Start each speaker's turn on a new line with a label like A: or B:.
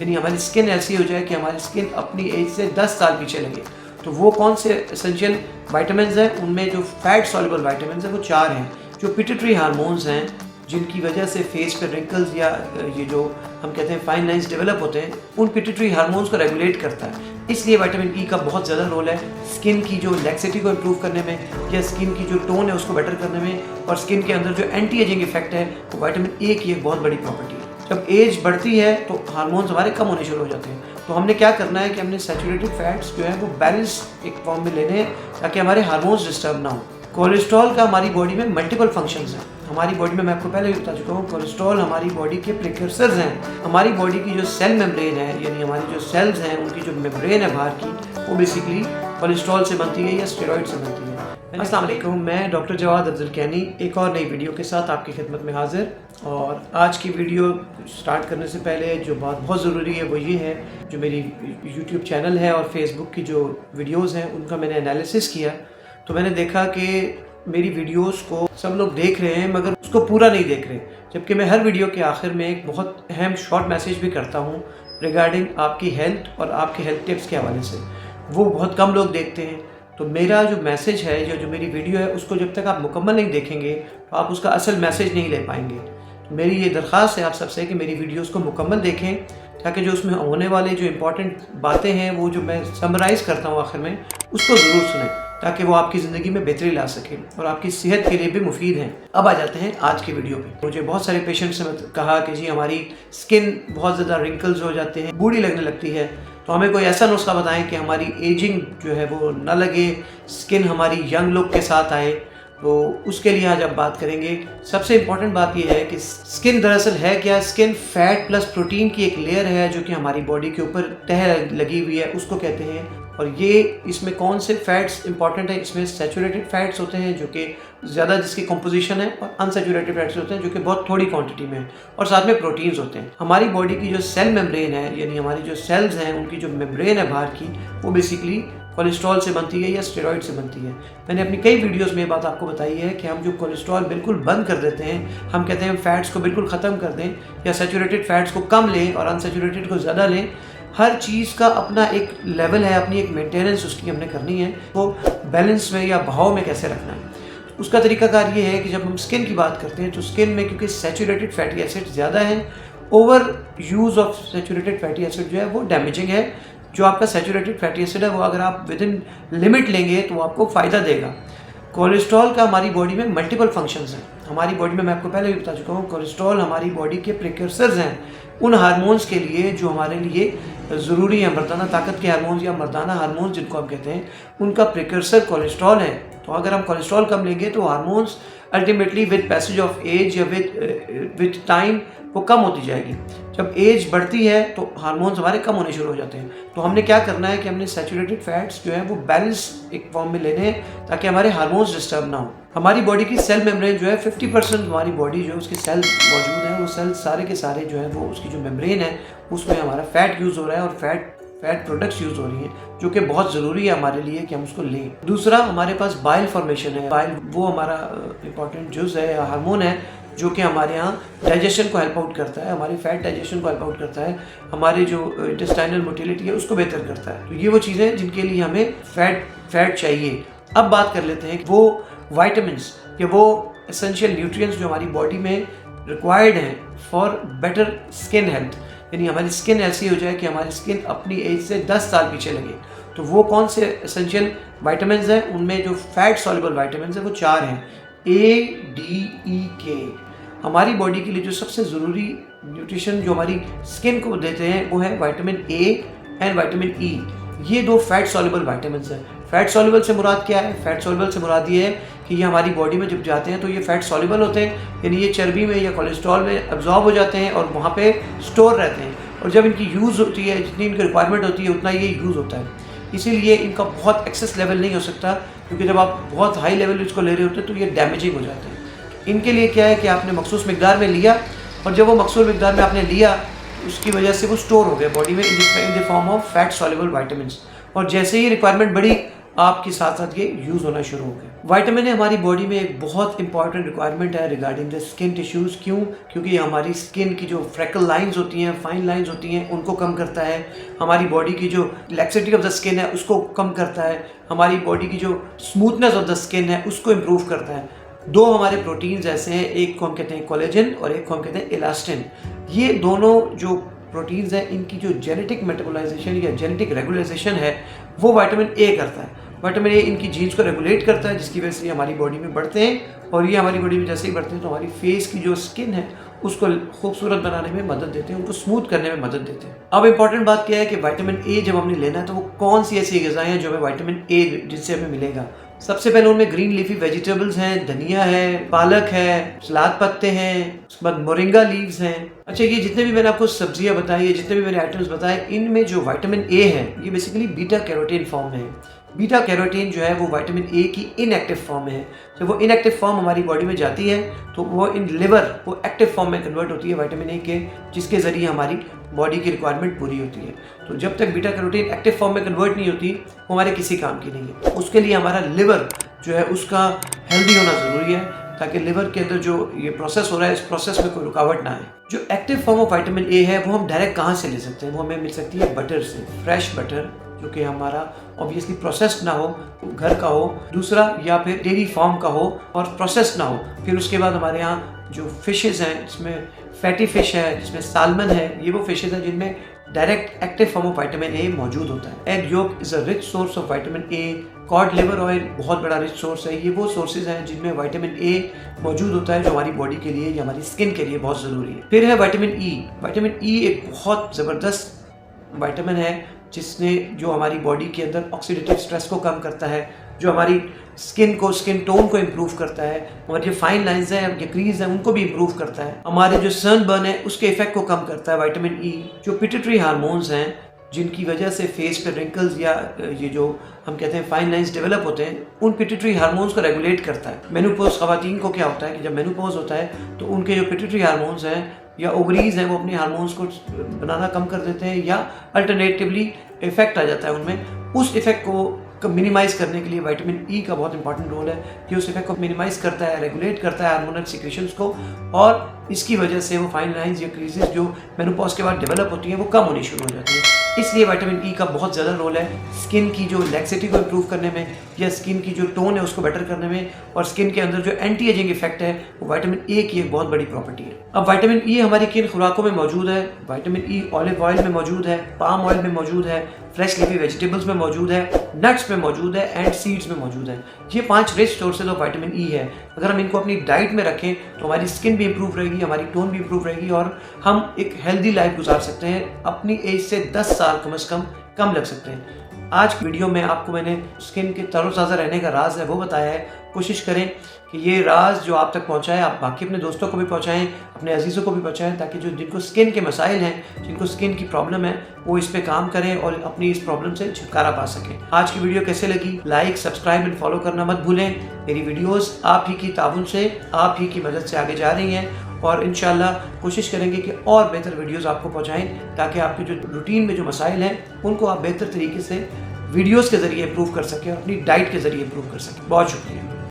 A: यानी हमारी स्किन ऐसी हो जाए कि हमारी स्किन अपनी एज से 10 साल पीछे लगे। तो वो कौन से एसेंशियल वाइटामिन हैं, उनमें जो फैट सॉल्युबल वाइटामिन हैं वो 4 हैं। जो पिट्यूटरी हार्मोन्स हैं जिनकी वजह से फेस पे रिंकल्स या ये जो हम कहते हैं फाइन लाइंस डेवलप होते हैं, उन पिट्यूटरी हार्मोन्स को रेगुलेट करता है। इसलिए विटामिन ई का बहुत ज़्यादा रोल है स्किन की जो लैक्सिटी को इम्प्रूव करने में, या स्किन की जो टोन है उसको बेटर करने में, और स्किन के अंदर जो एंटी एजिंग इफेक्ट है वो विटामिन ए की एक बहुत बड़ी प्रॉपर्टी है। जब एज बढ़ती है तो हार्मोन्स हमारे कम होने शुरू हो जाते हैं। तो हमने क्या करना है कि हमने सैचुरेटेड फैट्स जो है वो बैलेंस एक फॉर्म में लेने हैं ताकि हमारे हार्मोन्स डिस्टर्ब ना हो। कोलेस्ट्रॉल का हमारी बॉडी में मल्टीपल फंक्शंस हैं। हमारी बॉडी में, मैं आपको पहले भी बता चुका हूँ, कोलेस्ट्रॉल हमारी बॉडी के प्रिकर्सर्स हैं। हमारी बॉडी की जो सेल मेम्ब्रेन है, यानी हमारी जो सेल्स हैं उनकी जो मेम्ब्रेन है बाहर की, वो बेसिकली कोलेस्ट्रॉल से बनती है या स्टेरॉइड से बनती है। अस्सलाम वालेकुम, मैं डॉक्टर जवाद अफजल कैनी एक और नई वीडियो के साथ आपकी खिदमत में हाजिर। और आज की वीडियो स्टार्ट करने से पहले जो बात बहुत ज़रूरी है वो ये है, जो मेरी यूट्यूब चैनल है और फेसबुक की जो वीडियोज़ हैं उनका मैंने एनालिसिस किया, तो मैंने देखा कि मेरी वीडियोस को सब लोग देख रहे हैं मगर उसको पूरा नहीं देख रहे, जबकि मैं हर वीडियो के आखिर में एक बहुत अहम शॉर्ट मैसेज भी करता हूँ रिगार्डिंग आपकी हेल्थ और आपके हेल्थ टिप्स के हवाले से। वो बहुत कम लोग देखते हैं। तो मेरा जो मैसेज है, जो मेरी वीडियो है, उसको जब तक आप मुकम्मल नहीं देखेंगे तो आप उसका असल मैसेज नहीं ले पाएंगे। तो मेरी ये दरख्वास्त है आप सबसे कि मेरी वीडियोस को मुकम्मल देखें, ताकि जो उसमें होने वाले जो इम्पोर्टेंट बातें हैं वो जो मैं समराइज़ करता हूँ आखिर में, उसको ज़रूर सुनें, ताकि वो आपकी ज़िंदगी में बेहतरी ला सके और आपकी सेहत के लिए भी मुफीद हैं। अब आ जाते हैं आज की वीडियो पे। मुझे बहुत सारे पेशेंट्स ने कहा कि जी हमारी स्किन बहुत ज़्यादा रिंकल्स हो जाते हैं, बूढ़ी लगने लगती है, तो हमें कोई ऐसा नुस्खा बताएं कि हमारी एजिंग जो है वो ना लगे, स्किन हमारी यंग लुक के साथ आए। तो उसके लिए आज आप बात करेंगे। सबसे इम्पॉर्टेंट बात यह है कि स्किन दरअसल है क्या? स्किन फैट प्लस प्रोटीन की एक लेयर है जो कि हमारी बॉडी के ऊपर तह लगी हुई है, उसको कहते हैं। और ये इसमें कौन से फैट्स इंपॉर्टेंट है? इसमें सैचुरेटेड फैट्स होते हैं जो कि ज़्यादा जिसकी कंपोजिशन है, और अनसैचुरेटेड फैट्स होते हैं जो कि बहुत थोड़ी क्वांटिटी में है, और साथ में प्रोटीन्स होते हैं। हमारी बॉडी की जो सेल मेम्ब्रेन है, यानी हमारी जो सेल्स हैं उनकी जो मेम्ब्रेन है बाहर की, वो बेसिकली कोलेस्ट्रॉल से बनती है या स्टेरॉइड से बनती है। मैंने अपनी कई वीडियोस में ये बात आपको बताई है कि हम जो कोलेस्ट्रॉल बिल्कुल बंद कर देते हैं, हम कहते हैं फैट्स को बिल्कुल ख़त्म कर दें या सैचुरेटेड फैट्स को कम लें और अनसैचुरेटेड को ज़्यादा लें। हर चीज़ का अपना एक लेवल है, अपनी एक मेंटेनेंस उसकी हमने करनी है। वो बैलेंस में या बहाव में कैसे रखना है, उसका तरीकाकार ये है कि जब हम स्किन की बात करते हैं तो स्किन में क्योंकि सैचुरेटेड फैटी एसिड ज़्यादा है, over use of saturated fatty acid जो है वो डैमेजिंग है। जो आपका सैचुरेटेड फैटी एसिड है वो अगर आप विद इन लिमिट लेंगे तो वो आपको फ़ायदा देगा। कोलेस्ट्रॉल का हमारी बॉडी में मल्टीपल फंक्शंस हैं। हमारी बॉडी में, मैं आपको पहले भी बता चुका हूँ, कोलेस्ट्रॉल हमारी बॉडी के प्रिकर्सर्स हैं उन हार्मोन्स के लिए जो हमारे लिए ज़रूरी है। मर्दाना ताकत के हार्मोन्स या मर्दाना हार्मोन्स जिनको हम कहते हैं, उनका प्रिकर्सर कोलेस्ट्रॉल है। तो अगर हम कोलेस्ट्रॉल कम लेंगे तो hormones ultimately with passage of age या विद टाइम वो कम होती जाएगी। जब एज बढ़ती है तो हार्मोन्स हमारे कम होने शुरू हो जाते हैं। तो हमने क्या करना है कि हमने सैचुरेटेड फैट्स जो है वो बैलेंस एक फॉर्म में लेने हैं ताकि हमारे हार्मोन्स डिस्टर्ब ना हो। हमारी बॉडी की सेल मेम्ब्रेन जो है 50% हमारी बॉडी जो है उसके सेल मौजूद हैं, वो सेल सारे के सारे जो है वो उसकी जो मेम्ब्रेन है उसमें हमारा फैट यूज़ हो रहा है और फैट प्रोडक्ट्स यूज़ हो रही हैं जो कि बहुत ज़रूरी है हमारे लिए कि हम उसको लें। दूसरा, हमारे पास बाइल फॉर्मेशन है। बाइल वो हमारा इंपॉर्टेंट जुज़ है या हार्मोन है जो कि हमारे यहाँ डाइजेशन को हेल्प आउट करता है, हमारी फैट डाइजेशन को हेल्प आउट करता है, हमारी जो इंटेस्टाइनल मोटिलिटी है उसको बेहतर करता है। तो ये वो चीज़ें हैं जिनके लिए हमें फैट चाहिए। अब बात कर लेते हैं वो वाइटामिन्स या वो एसेंशियल न्यूट्रिएंट्स जो हमारी बॉडी में रिक्वायर्ड हैं फॉर बेटर स्किन हेल्थ, यानी हमारी स्किन ऐसी हो जाए कि हमारी स्किन अपनी एज से 10 साल पीछे लगे। तो वो कौन से एसेंशियल वाइटामिन हैं? उनमें जो फैट सॉल्युबल वाइटामिन हैं वो 4 हैं, A-D-E-K। हमारी बॉडी के लिए जो सबसे ज़रूरी न्यूट्रिशन जो हमारी स्किन को देते हैं वो है vitamin A and vitamin E। ये दो फैट सॉल्युबल वाइटामिन हैं। फैट सॉल्युबल से मुराद क्या है? फैट सॉल्युबल से मुराद ये है कि ये हमारी बॉडी में जब जाते हैं तो ये फैट सॉल्युबल होते हैं, यानी ये चर्बी में या कोलेस्ट्रॉल में अब्जॉर्ब हो जाते हैं और वहाँ पे स्टोर रहते हैं, और जब इनकी यूज़ होती है, जितनी इनकी रिक्वायरमेंट होती है उतना ये यूज़ होता है। इसीलिए इनका बहुत एक्सेस लेवल नहीं हो सकता, क्योंकि जब आप बहुत हाई लेवल इसको ले रहे होते हैं तो ये डैमेजिंग हो जाते हैं। इनके लिए क्या है कि आपने मखसूस मिकदार में लिया, और जब वो मखसूस मिकदार में आपने लिया उसकी वजह से वो स्टोर हो गया बॉडी में in the form of fat soluble vitamin. और जैसे ही रिक्वायरमेंट बढ़ी आपके साथ साथ ये यूज़ होना शुरू हो गया। विटामिन ए हमारी बॉडी में एक बहुत इंपॉर्टेंट रिक्वायरमेंट है रिगार्डिंग द स्किन टिश्यूज़। क्यों? क्योंकि ये हमारी स्किन की जो फ्रेकल लाइंस होती हैं, फाइन लाइंस होती हैं, उनको कम करता है। हमारी बॉडी की जो लैक्सिटी ऑफ द स्किन है उसको कम करता है। हमारी बॉडी की जो स्मूथनेस ऑफ द स्किन है उसको इम्प्रूव करता है। दो हमारे प्रोटीन्स ऐसे हैं, एक को हम कहते हैं कोलेजन और एक को हम कहते हैं इलास्टिन। ये दोनों जो प्रोटीन्स हैं इनकी जो जेनेटिक मेटाबोलाइजेशन या जेनेटिक रेगुलाइजेशन है वो विटामिन ए करता है। विटामिन ए इनकी जीन्स को रेगुलेट करता है, जिसकी वजह से ये हमारी बॉडी में बढ़ते हैं और ये हमारी बॉडी में जैसे ही बढ़ते हैं तो हमारी फेस की जो स्किन है उसको खूबसूरत बनाने में मदद देते हैं, उनको स्मूथ करने में मदद देते हैं। अब इंपॉर्टेंट बात क्या है कि विटामिन ए जब हमने लेना है तो वो कौन सी ऐसी ग़िज़ाएँ हैं जो हमें विटामिन ए जिनसे हमें मिलेगा। सबसे पहले उनमें ग्रीन लीफी वेजिटेबल्स हैं, धनिया है, पालक है, सलाद पत्ते हैं, उसके बाद मोरिंगा लीव्स हैं। अच्छा, ये जितने भी मैंने आपको सब्जियां बताई है, जितने भी मैंने आइटम्स बताए, इनमें जो विटामिन ए है ये बेसिकली बीटा कैरोटीन फॉर्म में है। बीटा कैरोटीन जो है वो विटामिन ए की इनएक्टिव फॉर्म में है। जब वो इनएक्टिव फॉर्म हमारी बॉडी में जाती है तो वो इन लिवर वो एक्टिव फॉर्म में कन्वर्ट होती है विटामिन ए के, जिसके ज़रिए हमारी बॉडी की रिक्वायरमेंट पूरी होती है। तो जब तक बीटा कैरोटीन एक्टिव फॉर्म में कन्वर्ट नहीं होती वो हमारे किसी काम की नहीं है। उसके लिए हमारा लिवर जो है उसका हेल्दी होना ज़रूरी है, ताकि लिवर के अंदर जो ये प्रोसेस हो रहा है इस प्रोसेस में कोई रुकावट ना आए। जो active form of vitamin A है वो हम डायरेक्ट कहाँ से ले सकते हैं? वो हमें मिल सकती है बटर से, फ्रेश बटर जो कि हमारा ऑब्वियसली प्रोसेस्ड ना हो, घर का हो, दूसरा या फिर डेयरी फार्म का हो और प्रोसेस्ड ना हो। फिर उसके बाद हमारे यहाँ जो फिशेस हैं जिसमें फैटी फिश है, जिसमें साल्मन है, ये वो फिशेस हैं जिनमें direct active form of vitamin A मौजूद होता है। Egg yolk is a rich source of vitamin A. Cod liver oil बहुत बड़ा रिच सोर्स है। ये वो सोर्सेज हैं जिनमें विटामिन ए मौजूद होता है जो हमारी बॉडी के लिए या हमारी स्किन के लिए बहुत ज़रूरी है। फिर है विटामिन ई। विटामिन ई एक बहुत ज़बरदस्त विटामिन है जिसने जो हमारी बॉडी के अंदर ऑक्सीडेटिव स्ट्रेस को कम करता है, जो हमारी स्किन टोन को इम्प्रूव करता है, हमारी जो फाइन लाइंस हैं या क्रीज हैं उनको भी इम्प्रूव करता है, हमारे जो सनबर्न है उसके इफेक्ट को कम करता है विटामिन ई। जो पिट्यूटरी हार्मोन्स हैं जिनकी वजह से फेस पे रिंकल्स या ये जो हम कहते हैं फाइन लाइंस डेवलप होते हैं, उन पिट्यूटरी हार्मोन्स को रेगुलेट करता है। मेनोपॉज ख़वातीन को क्या होता है कि जब मेनोपॉज होता है तो उनके जो पिट्यूटरी हार्मोन्स हैं या ओवरीज हैं वो अपने हार्मोन्स को बनाना कम कर देते हैं या अल्टरनेटिवली इफेक्ट आ जाता है उनमें। उस इफेक्ट को मिनिमाइज़ करने के लिए विटामिन ई का बहुत इंपॉर्टेंट रोल है कि उस इफेक्ट को मिनिमाइज़ करता है, रेगुलेट करता है हार्मोनल सिक्रेशंस को, और इसकी वजह से वो फाइन लाइंस या क्रीजेस जो मेनोपॉज के बाद डेवलप होती हैं वो कम होनी शुरू हो जाती है। इसलिए विटामिन ई का बहुत ज़्यादा रोल है स्किन की जो लैक्सिटी को इम्प्रूव करने में या स्किन की जो टोन है उसको बेटर करने में, और स्किन के अंदर जो एंटी एजिंग इफेक्ट है वो विटामिन ए की एक बहुत बड़ी प्रॉपर्टी है। अब विटामिन ई हमारी किन खुराकों में मौजूद है? विटामिन ई ऑलिव ऑयल में मौजूद है, पाम ऑयल में मौजूद है, फ्रेश लीफी वेजिटेबल्स में मौजूद है, नट्स में मौजूद है एंड सीड्स में मौजूद है। ये 5 rich sources of vitamin E है। अगर हम इनको अपनी डाइट में रखें तो हमारी स्किन भी इंप्रूव रहेगी, हमारी टोन भी इंप्रूव रहेगी और हम एक हेल्दी लाइफ गुजार सकते हैं। अपनी एज से 10 साल कम से कम लग सकते हैं। आज की वीडियो में आपको मैंने स्किन के तरोताज़ा रहने का राज है वो बताया है। कोशिश करें कि ये राज जो आप तक पहुंचाएं आप बाकी अपने दोस्तों को भी पहुंचाएं, अपने अजीज़ों को भी पहुंचाएं, ताकि जो जिनको स्किन के मसाइल हैं, जिनको स्किन की प्रॉब्लम है, वो इस पे काम करें और अपनी इस प्रॉब्लम से छुटकारा पा सकें। आज की वीडियो कैसे लगी? लाइक, सब्सक्राइब एंड फॉलो करना मत भूलें। मेरी वीडियोस आप ही की ताउन से, आप ही की मदद से आगे जा रही हैं और इंशाल्लाह कोशिश करेंगे कि और बेहतर वीडियोस आपको पहुंचाएं, ताकि आपके जो रूटीन में जो मसाइल हैं उनको आप बेहतर तरीके से वीडियोस के ज़रिए इंप्रूव कर सकें और अपनी डाइट के ज़रिए इंप्रूव कर सकें। बहुत शुक्रिया।